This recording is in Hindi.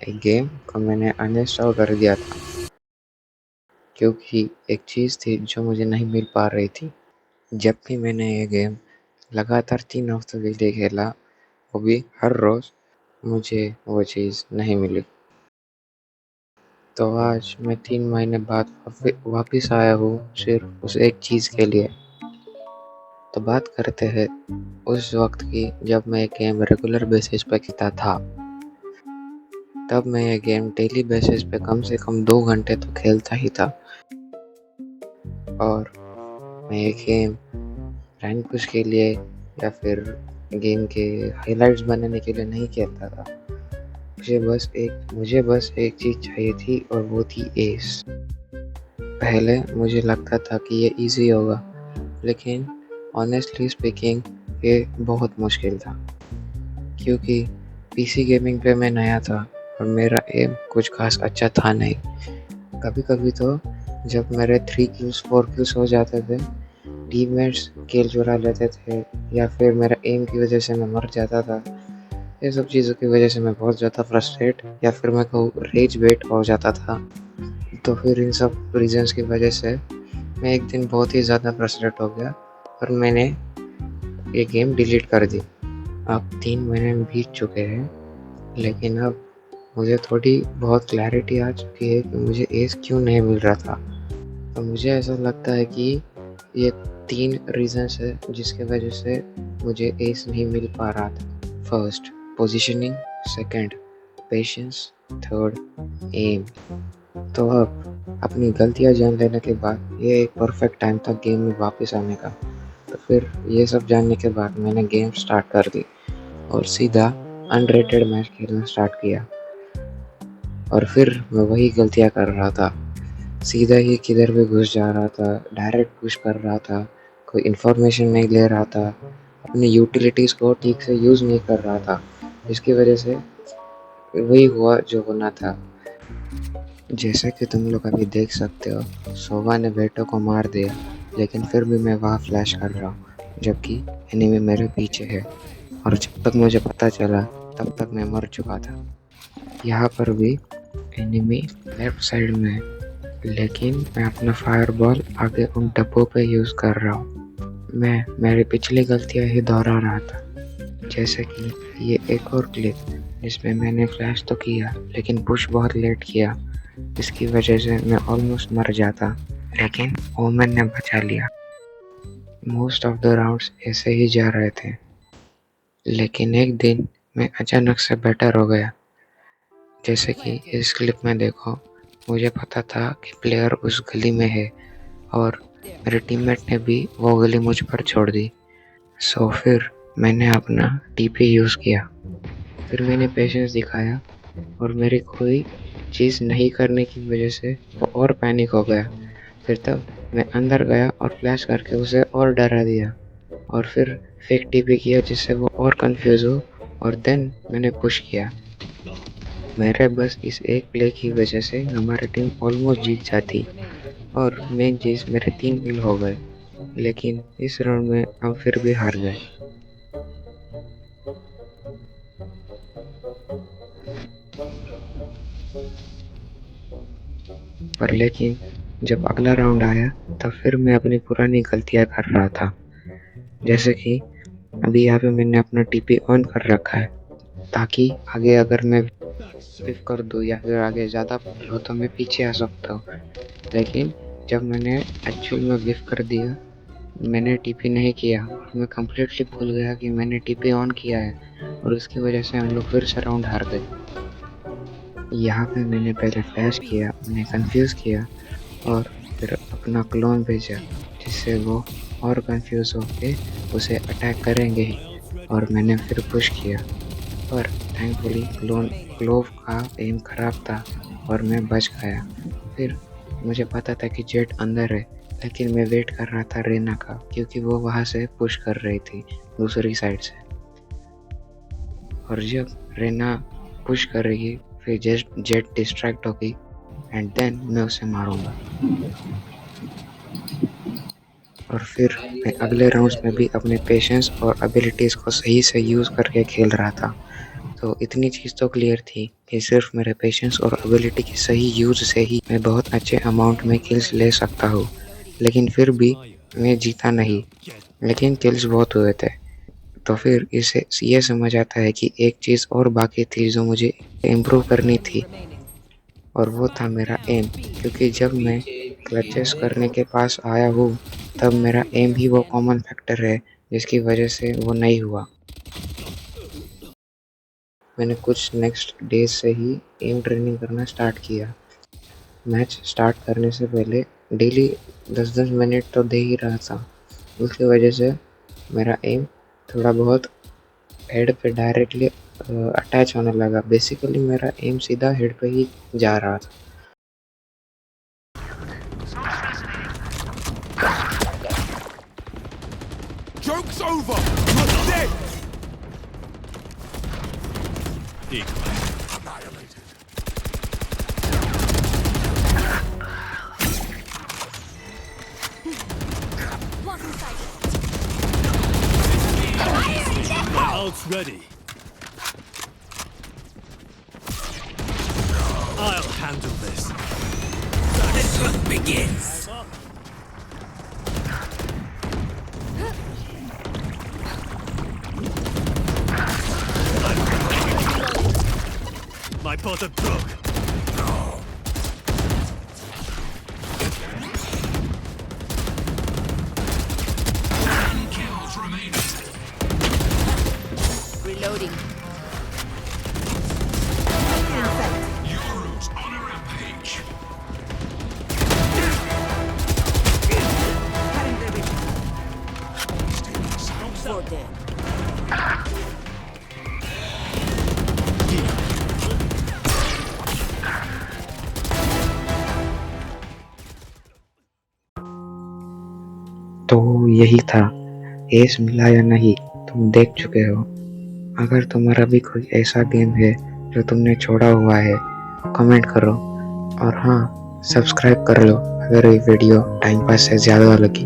एक गेम को मैंने अनइंस्टॉल कर दिया था क्योंकि एक चीज़ थी जो मुझे नहीं मिल पा रही थी। जब भी मैंने ये गेम लगातार 3 हफ्तों के लिए खेला, वो भी हर रोज़, मुझे वो चीज़ नहीं मिली। तो आज मैं 3 महीने बाद वापिस आया हूँ सिर्फ़ उस एक चीज़ के लिए। तो बात करते हैं उस वक़्त की जब मैं ये गेम रेगुलर बेसिस पे खेलता था। तब मैं ये गेम डेली बेसिस पे कम से कम 2 घंटे तो खेलता ही था और मैं ये गेम रैंक पुश के लिए या फिर गेम के हाइलाइट्स बनाने के लिए नहीं खेलता था। मुझे बस एक चीज़ चाहिए थी और वो थी एस। पहले मुझे लगता था कि ये ईज़ी होगा, लेकिन ऑनेस्टली स्पीकिंग ये बहुत मुश्किल था क्योंकि पीसी गेमिंग पे मैं नया था और मेरा एम कुछ खास अच्छा था नहीं। कभी-कभी तो जब मेरे 3 किल्स 4 किल्स हो जाते थे, टीममेट्स किल चुरा लेते थे या फिर मेरा एम की वजह से मैं मर जाता था। ये सब चीज़ों की वजह से मैं बहुत ज़्यादा फ्रस्ट्रेट या फिर मैं कहूँ रेज बेट हो जाता था। तो फिर इन सब रीज़न्स की वजह से मैं एक दिन बहुत ही ज़्यादा फ्रस्ट्रेट हो गया और मैंने ये गेम डिलीट कर दी। अब 3 महीने बीत चुके हैं, लेकिन अब मुझे थोड़ी बहुत क्लैरिटी आ चुकी है कि मुझे एस क्यों नहीं मिल रहा था। तो मुझे ऐसा लगता है कि ये 3 रीज़न्स है जिसकी वजह से मुझे एस नहीं मिल पा रहा था। First positioning, second patience, third aim. तो अब अपनी गलतियाँ जान लेने के बाद ये एक परफेक्ट टाइम था गेम में वापस आने का। तो फिर ये सब जानने के बाद मैंने गेम स्टार्ट कर दी और सीधा अनरेटेड मैच खेलना स्टार्ट किया और फिर मैं वही गलतियाँ कर रहा था। सीधा ही किधर भी घुस जा रहा था, डायरेक्ट पुश कर रहा था, कोई इन्फॉर्मेशन नहीं ले रहा था, अपनी यूटिलिटीज़ को ठीक से यूज़ नहीं कर रहा था, जिसकी वजह से वही हुआ जो होना था। जैसे कि तुम लोग अभी देख सकते हो, सोवा ने बेटो को मार दिया, लेकिन फिर भी मैं वहाँ फ्लैश कर रहा हूँ, जबकि एनिमी मेरे पीछे है और जब तक मुझे पता चला तब तक मैं मर चुका था। यहाँ पर भी एनिमी लेफ्ट साइड में है, लेकिन मैं अपना फायरबॉल आगे उन डब्बों पे यूज़ कर रहा हूँ। मैं मेरी पिछली गलतियाँ ही दोहरा रहा था, जैसे कि ये एक और क्लिप जिसमें मैंने फ्लैश तो किया लेकिन पुश बहुत लेट किया, जिसकी वजह से मैं ऑलमोस्ट मर जाता, लेकिन ओमेन ने बचा लिया। मोस्ट ऑफ द राउंड्स ऐसे ही जा रहे थे, लेकिन एक दिन मैं अचानक से बेटर हो गया। जैसे कि इस क्लिप में देखो, मुझे पता था कि प्लेयर उस गली में है और मेरे टीममेट ने भी वो गली मुझ पर छोड़ दी। सो फिर मैंने अपना टीपी यूज़ किया, फिर मैंने पेशेंस दिखाया और मेरी कोई चीज़ नहीं करने की वजह से वो और पैनिक हो गया। फिर तब मैं अंदर गया और फ्लैश करके उसे और डरा दिया और फिर फेक टीपी किया जिससे वो और कंफ्यूज हो और देन मैंने पुश किया। मेरे बस इस एक प्ले की वजह से हमारी टीम ऑलमोस्ट जीत जाती और मेन चीज़ मेरे 3 किल हो गए, लेकिन इस राउंड में हम फिर भी हार गए। पर लेकिन जब अगला राउंड आया तब फिर मैं अपनी पुरानी गलतियाँ कर रहा था। जैसे कि अभी यहाँ पे मैंने अपना टीपी ऑन कर रखा है ताकि आगे अगर मैं विफ कर दूँ या फिर आगे ज़्यादा हो तो मैं पीछे आ सकता हूँ। लेकिन जब मैंने एक्चुअल में विफ कर दिया, मैंने टीपी नहीं किया, मैं कम्प्लीटली भूल गया कि मैंने टीपी ऑन किया है और उसकी वजह से हम लोग फिर से राउंड हार गए। यहाँ पे मैंने पहले फ्लैश किया, उन्हें कंफ्यूज किया और फिर अपना क्लोन भेजा, जिससे वो और कंफ्यूज होके उसे अटैक करेंगे ही, और मैंने फिर पुश किया, पर थैंकफुली क्लोव का एम खराब था और मैं बच गया। फिर मुझे पता था कि जेट अंदर है, लेकिन मैं वेट कर रहा था रेना का क्योंकि वो वहाँ से पुश कर रही थी दूसरी साइड से, और जब रेना पुश करेगी फिर जेट डिस्ट्रैक्ट होगी एंड देन मैं उसे मारूंगा। और फिर मैं अगले राउंड्स में भी अपने पेशेंस और एबिलिटीज़ को सही से यूज़ करके खेल रहा था। तो इतनी चीज़ तो क्लियर थी कि सिर्फ मेरे पेशेंस और एबिलिटी के सही यूज़ से ही मैं बहुत अच्छे अमाउंट में किल्स ले सकता हूँ। लेकिन फिर भी मैं जीता नहीं, लेकिन किल्स बहुत हुए थे। तो फिर इसे ये समझ आता है कि एक चीज़ और बाकी थी जो मुझे इम्प्रूव करनी थी, और वो था मेरा एम। क्योंकि जब मैं क्लचेस करने के पास आया हूँ, तब मेरा एम ही वो कॉमन फैक्टर है जिसकी वजह से वो नहीं हुआ। मैंने कुछ नेक्स्ट डेज से ही एम ट्रेनिंग करना स्टार्ट किया। मैच स्टार्ट करने से पहले डेली 10-10 मिनट तो दे ही रहा था। उसकी वजह से मेरा एम थोड़ा बहुत हेड पे डायरेक्टली अटैच होने लगा। बेसिकली मेरा एम सीधा हेड पे ही जा रहा था। Joke's over! You're dead! Annihilated. My ult's ready. I'll handle this. This one begins. My bottom broke. Kills remaining. Reloading. Yoru's on a rampage. For dead. तो यही था, एस मिला या नहीं तुम देख चुके हो। अगर तुम्हारा भी कोई ऐसा गेम है जो तुमने छोड़ा हुआ है, कमेंट करो। और हाँ, सब्सक्राइब कर लो अगर ये वीडियो टाइम पास से ज़्यादा लगी।